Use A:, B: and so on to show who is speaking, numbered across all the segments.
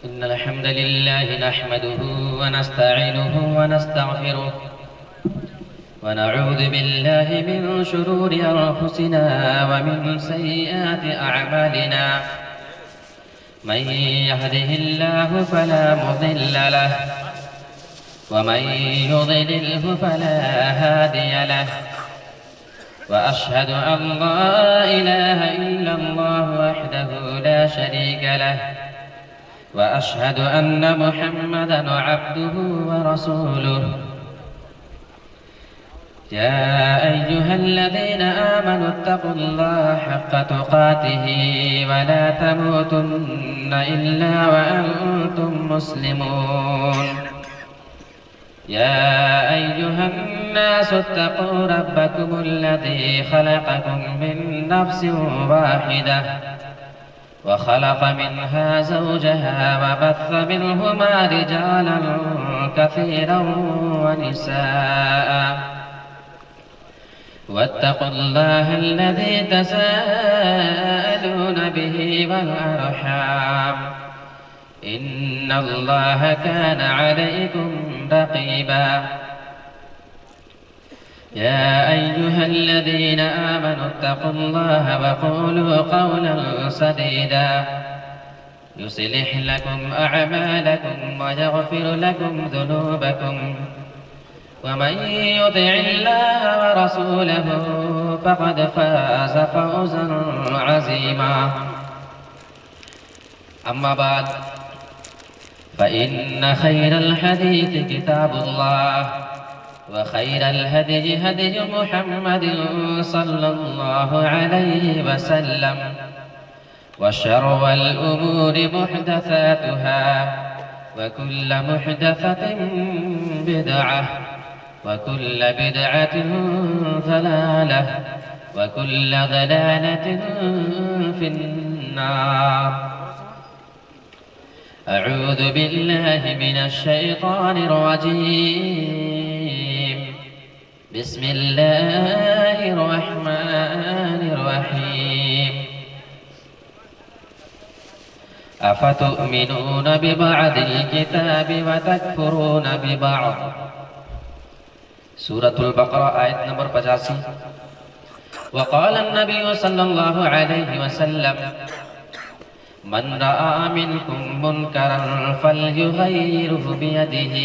A: إن الحمد لله نحمده ونستعينه ونستغفره ونعوذ بالله من شرور أنفسنا ومن سيئات أعمالنا من يهده الله فلا مضل له ومن يضلله فلا هادي له وأشهد أن لا إله إلا الله وحده لا شريك له وأشهد أن محمدًا عبده ورسوله يا أيها الذين آمنوا اتقوا الله حق تقاته ولا تموتن إلا وأنتم مسلمون يا أيها الناس اتقوا ربكم الذي خلقكم من نفس واحدة وخلق منها زوجها وبث منهما رجالا كثيرا ونساء واتقوا الله الذي تساءلون به والأرحام إن الله كان عليكم رقيبا يا أيها الذين آمنوا اتقوا الله وقولوا قولا سديدا يصلح لكم أعمالكم ويغفر لكم ذنوبكم ومن يطع الله ورسوله فقد فاز فوزا عظيما أما بعد فإن خير الحديث كتاب الله وخير الهدي هدي محمد صلى الله عليه وسلم وشر الأمور محدثاتها وكل محدثة بدعة وكل بدعة ضلالة وكل ضلالة في النار أعوذ بالله من الشيطان الرجيم بسم الله الرحمن الرحيم أفتؤمنون ببعض الكتاب وتكفرون ببعض سورة البقرة آية نمبر 85 وقال النبي صلى الله عليه وسلم من رأى منكم منكرا فليغيره بيده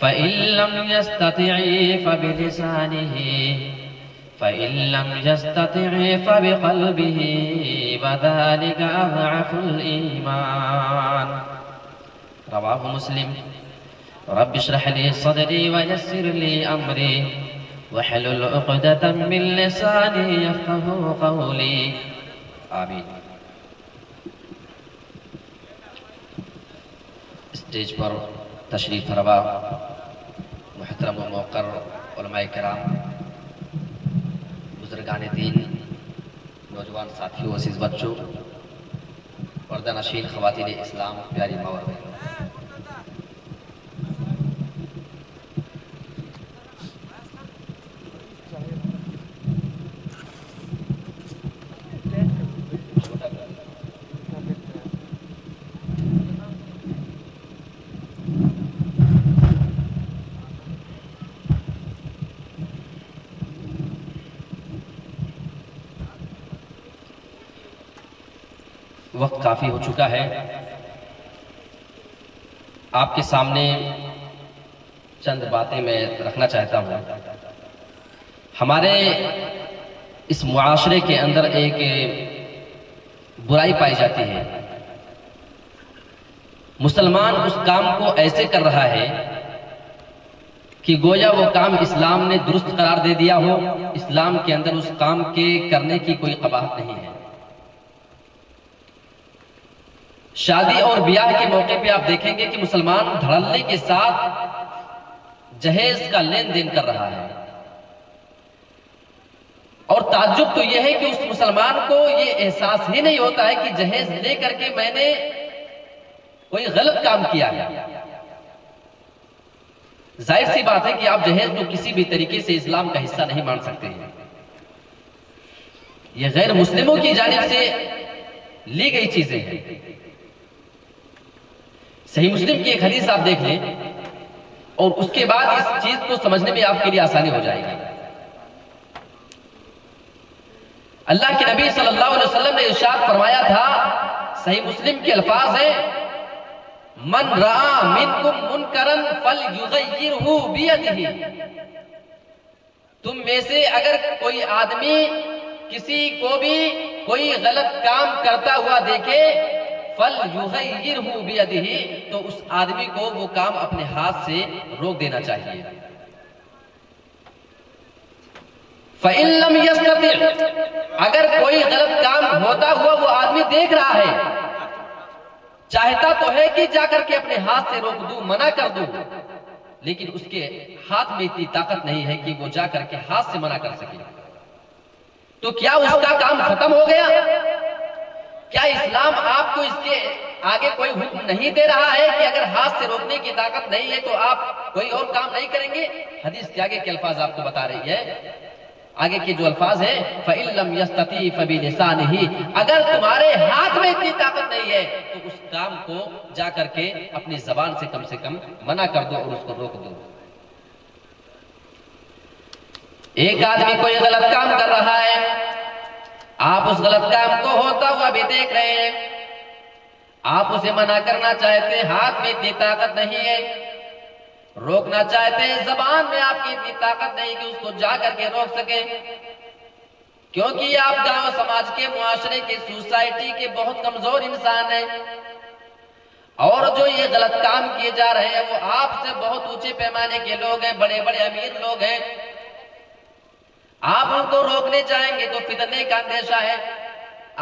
A: فإن لم يستطع فبلسانه فإن لم يستطع فبقلبه وذلك أضعف الإيمان رواه مسلم رب اشرح لي صدري ويسر لي أمري واحلل عقدة من لساني يفقهوا قولي آمين اسٹیج پر تشریف فرما محترم و موقر علماء کرام بزرگان دین نوجوان ساتھیوں عزیز بچوں پردہ نشین خواتین اسلام پیاری ماں اور بہنوں وقت کافی ہو چکا ہے آپ کے سامنے چند باتیں میں رکھنا چاہتا ہوں ہمارے اس معاشرے کے اندر ایک برائی پائی جاتی ہے مسلمان اس کام کو ایسے کر رہا ہے کہ گویا وہ کام اسلام نے درست قرار دے دیا ہو اسلام کے اندر اس کام کے کرنے کی کوئی قباحت نہیں ہے شادی اور بیاہ کے موقع پہ آپ دیکھیں گے کہ مسلمان دھڑلے کے ساتھ جہیز کا لین دین کر رہا ہے اور تعجب تو یہ ہے کہ اس مسلمان کو یہ احساس ہی نہیں ہوتا ہے کہ جہیز لے کر کے میں نے کوئی غلط کام کیا ہے ظاہر سی بات ہے کہ آپ جہیز کو کسی بھی طریقے سے اسلام کا حصہ نہیں مان سکتے ہیں یہ غیر مسلموں کی جانب سے لی گئی چیزیں ہیں صحیح مسلم کی ایک حدیث آپ دیکھ لیں اور اس کے بعد اس چیز کو سمجھنے میں آپ کے لیے آسانی ہو جائے گی۔ اللہ کے نبی صلی اللہ علیہ وسلم نے ارشاد فرمایا تھا، صحیح مسلم کے الفاظ ہیں، من رأى منکم منکرا فلیغیرہ بیدہ، تم میں سے اگر کوئی آدمی کسی کو بھی کوئی غلط کام کرتا ہوا دیکھے، فلیغیرہ بیدہ، تو اس آدمی کو وہ کام اپنے ہاتھ سے روک دینا چاہیے۔ فَإِن لَّمْ يَسْتَطِعْ، اگر کوئی غلط کام ہوتا ہوا وہ آدمی دیکھ رہا ہے، چاہتا تو ہے کہ جا کر کے اپنے ہاتھ سے روک دوں، منع کر دوں، لیکن اس کے ہاتھ میں اتنی طاقت نہیں ہے کہ وہ جا کر کے ہاتھ سے منع کر سکے، تو کیا اس کا کام ختم ہو گیا؟ کیا اسلام آپ کو اس کے آگے کوئی حکم نہیں دے رہا ہے کہ اگر ہاتھ سے روکنے کی طاقت نہیں ہے تو آپ کوئی اور کام نہیں کریں گے؟ حدیث کے آگے کے الفاظ آپ کو بتا رہی ہے، آگے کے جو الفاظ ہیں، فَإِن لَّمْ يَسْتَطِعْ فَبِلِسَانِهِ، اگر تمہارے ہاتھ میں اتنی طاقت نہیں ہے تو اس کام کو جا کر کے اپنی زبان سے کم منع کر دو اور اس کو روک دو۔ ایک آدمی کوئی غلط کام کر رہا ہے، آپ اس غلط کام کو ہوتا ہوا بھی دیکھ رہے ہیں، آپ اسے منع کرنا چاہتے ہیں، ہاتھ میں اتنی طاقت نہیں ہے، روکنا چاہتے ہیں، زبان میں آپ کی اتنی طاقت نہیں کہ اس کو جا کر کے روک سکیں، کیونکہ آپ گاؤں سماج کے، معاشرے کے، سوسائٹی کے بہت کمزور انسان ہیں، اور جو یہ غلط کام کیے جا رہے ہیں وہ آپ سے بہت اونچے پیمانے کے لوگ ہیں، بڑے بڑے امیر لوگ ہیں، آپ ان کو روکنے جائیں گے تو فتنے کا اندیشہ ہے،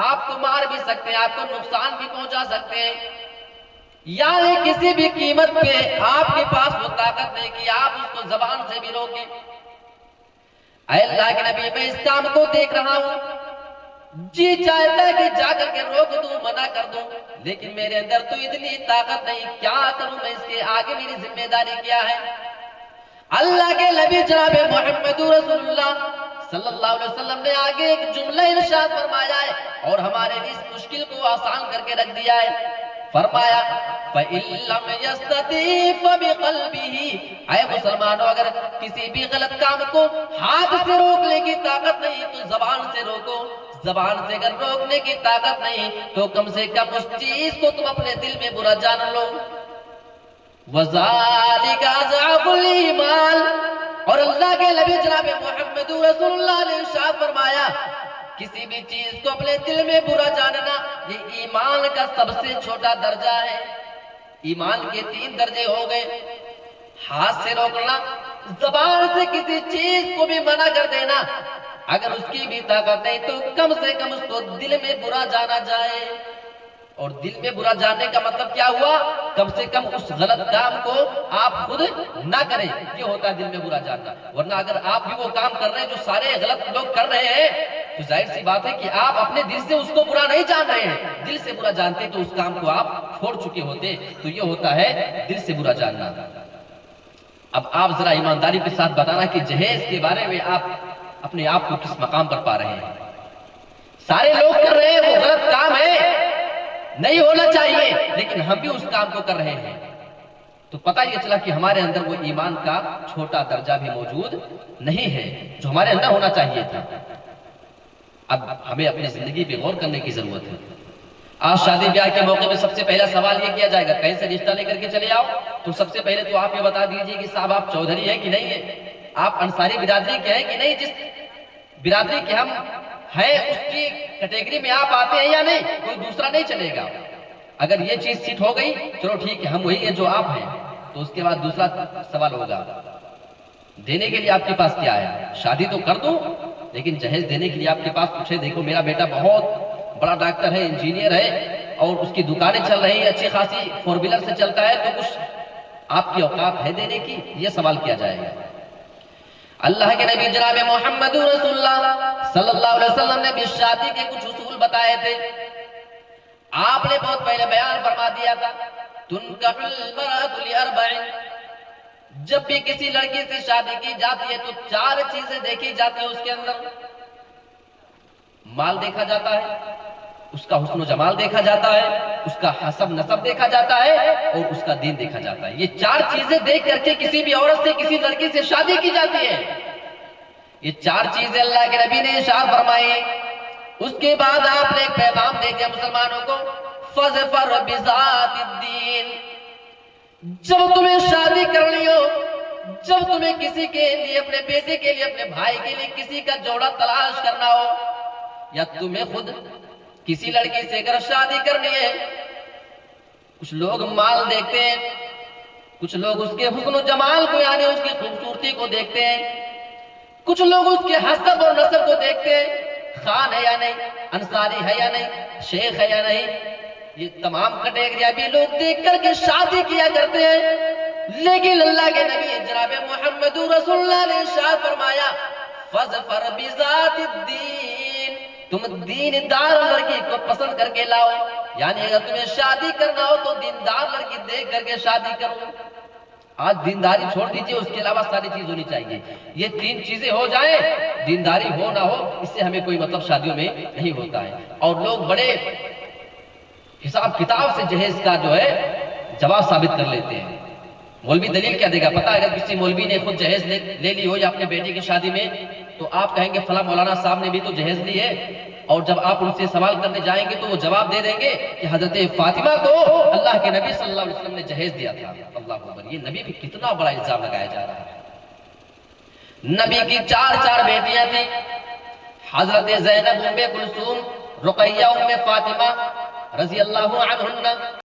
A: آپ کو مار بھی سکتے ہیں، آپ کو نقصان بھی پہنچا سکتے ہیں، یعنی کسی بھی قیمت پہ آپ کے پاس وہ طاقت نہیں کہ آپ اس کو زبان سے بھی روکیں۔ اے اللہ کے نبی، میں اس کام کو دیکھ رہا ہوں، جی چاہتا ہے کہ جا کر کے روک دوں، منع کر دوں، لیکن میرے اندر تو اتنی طاقت نہیں، کیا کروں میں، اس کے آگے میری ذمہ داری کیا ہے؟ اللہ کے نبی جناب محمد رسول اللہ صلی اللہ علیہ وسلم نے آگے ایک جملہ ارشاد فرمایا ہے اور ہمارے لیے اس مشکل کو آسان کر کے رکھ دیا ہے، فرمایا فَإِن لَّمْ يَسْتَطِعْ فَبِقَلْبِهِ، اے مسلمانوں، اگر کسی بھی غلط کام کو ہاتھ سے روکنے کی طاقت نہیں تو زبان سے روکو، زبان سے اگر روکنے کی طاقت نہیں تو کم سے کم اس چیز کو تم اپنے دل میں برا جان لو، وَذَلِكَ أَضْعَفُ الْإِيمَانِ، اور اللہ کے نبی جناب محمد رسول اللہ نے ارشاد فرمایا، کسی بھی چیز کو اپنے دل میں برا جاننا یہ ایمان کا سب سے چھوٹا درجہ ہے۔ ایمان کے 3 درجے ہو گئے، ہاتھ سے روکنا، زبان سے کسی چیز کو بھی منع کر دینا، اگر اس کی بھی طاقت نہیں تو کم سے کم اس کو دل میں برا جانا جائے، اور دل میں برا جاننے کا مطلب کیا ہوا؟ کم سے کم اس غلط کام کو آپ خود نہ کریں، یہ ہوتا ہے دل میں برا جاننا، ورنہ اگر آپ بھی وہ کام کر رہے ہیں جو سارے غلط لوگ کر رہے ہیں تو ظاہر سی بات ہے کہ آپ اپنے دل سے اس کو برا نہیں جان رہے ہیں، دل سے برا جانتے تو اس کام کو آپ چھوڑ چکے ہوتے، تو یہ ہوتا ہے دل سے برا جاننا۔ اب آپ ذرا ایمانداری کے ساتھ بتانا کہ جہیز کے بارے میں آپ اپنے آپ کو کس مقام پر پا رہے ہیں؟ سارے لوگ کر رہے ہیں، وہ غلط کام ہے، نہیں ہونا چاہیے، لیکن ہم بھی اس کام کو کر رہے ہیں، تو پتہ یہ چلا کہ ہمارے اندر وہ ایمان کا چھوٹا درجہ بھی موجود نہیں ہے جو ہمارے اندر ہونا چاہیے تھا۔ اب ہمیں اپنی زندگی پہ غور کرنے کی ضرورت ہے۔ آج شادی بیاہ کے موقع میں سب سے پہلا سوال یہ کیا جائے گا، کہیں سے رشتہ لے کر کے چلے آؤ تو سب سے پہلے تو آپ یہ بتا دیجئے کہ صاحب آپ چودھری ہیں کہ نہیں ہے، آپ انصاری برادری کے ہیں کہ نہیں، جس برادری کے ہم ہیں اس کی کیٹیگری میں آپ آتے ہیں یا نہیں، کوئی دوسرا نہیں چلے گا۔ اگر یہ چیز سیٹ ہو گئی چلو ٹھیک ہے، ہم وہی ہیں جو آپ ہیں، تو اس کے بعد دوسرا سوال ہوگا دینے کے لیے آپ کے پاس کیا ہے، شادی تو کر دوں لیکن جہیز دینے کے لیے آپ کے پاس کچھ ہے، دیکھو میرا بیٹا بہت بڑا ڈاکٹر ہے، انجینئر ہے، اور اس کی دکانیں چل رہی ہیں، اچھی خاصی 4 ویلر سے چلتا ہے، تو کچھ آپ کی اوقات ہے دینے کی، یہ سوال کیا جائے گا۔ اللہ کے نبی جناب محمد رسول اللہ صلی اللہ علیہ وسلم نے بھی شادی کے کچھ اصول بتائے تھے، آپ نے بہت پہلے بیان فرما دیا تھا، تنکح المرأة لأربع، جب بھی کسی لڑکی سے شادی کی جاتی ہے تو 4 چیزیں دیکھی جاتی ہیں، اس کے اندر مال دیکھا جاتا ہے، اس کا حسن و جمال دیکھا جاتا ہے، اس کا حسب نسب دیکھا جاتا ہے، اور اس کا دین دیکھا جاتا ہے۔ یہ چار چیزیں دیکھ کر کے کسی بھی عورت سے، کسی لڑکی سے شادی کی جاتی ہے۔ یہ چار چیزیں اللہ کے نبی نے ارشاد فرمائی۔ اس کے بعد آپ نے ایک پیغام دے دیا مسلمانوں کو، فَظْفَرْ بِذَاتِ الدِّينِ، جب تمہیں شادی کرنی ہو، جب تمہیں کسی کے لیے، اپنے بیٹے کے لیے، اپنے بھائی کے لیے کسی کا جوڑا تلاش کرنا ہو، یا تمہیں خود کسی لڑکی سے اگر شادی کرنی ہے، کچھ لوگ مال دیکھتے ہیں، کچھ لوگ اس کے حسن و جمال کو، یعنی اس کی خوبصورتی کو دیکھتے ہیں، کچھ لوگ اس کے حسب اور نسب کو دیکھتے ہیں، خان ہے یا نہیں، انصاری ہے یا نہیں، شیخ ہے یا نہیں۔ یہ تمام کیٹیگریاں بھی لوگ دیکھ کر کے شادی کیا کرتے ہیں، لیکن اللہ کے نبی جناب محمد رسول اللہ نے ارشاد فرمایا، فَظْفَرْ بِذَاتِ الدِّينِ، تم دیندار لڑکی کو پسند کر کے لاؤ، یعنی اگر تمہیں شادی کرنا ہو تو دیندار لڑکی دیکھ کر کے شادی کرو۔ آج دینداری چھوڑ دیجئے، اس کے علاوہ ساری چیز ہونی چاہیے۔ یہ تین چیزیں ہو جائیں، دینداری ہو نہ ہو، اس سے ہمیں کوئی مطلب شادیوں میں نہیں ہوتا ہے۔ اور لوگ بڑے حساب کتاب سے جہیز کا جو ہے جواز ثابت کر لیتے ہیں۔ مولوی دلیل کیا دے گا؟ پتہ اگر کسی مولوی نے خود جہیز لے لی ہو یا اپنے بیٹے کی شادی میں، تو آپ کہیں گے فلاں مولانا صاحب نے بھی تو جہیز لی ہے، اور جب آپ ان سے سوال کرنے جائیں گے تو وہ جواب دے دیں گے کہ حضرت فاطمہ کو اللہ کے نبی صلی اللہ علیہ وسلم نے جہیز دیا تھا۔ اللہ اکبر! یہ نبی بھی کتنا بڑا الزام لگایا جا رہا ہے۔ نبی کی چار بیٹیاں تھیں، حضرت زینب، ام کلثوم، رقیہ، ام فاطمہ رضی اللہ عنہن۔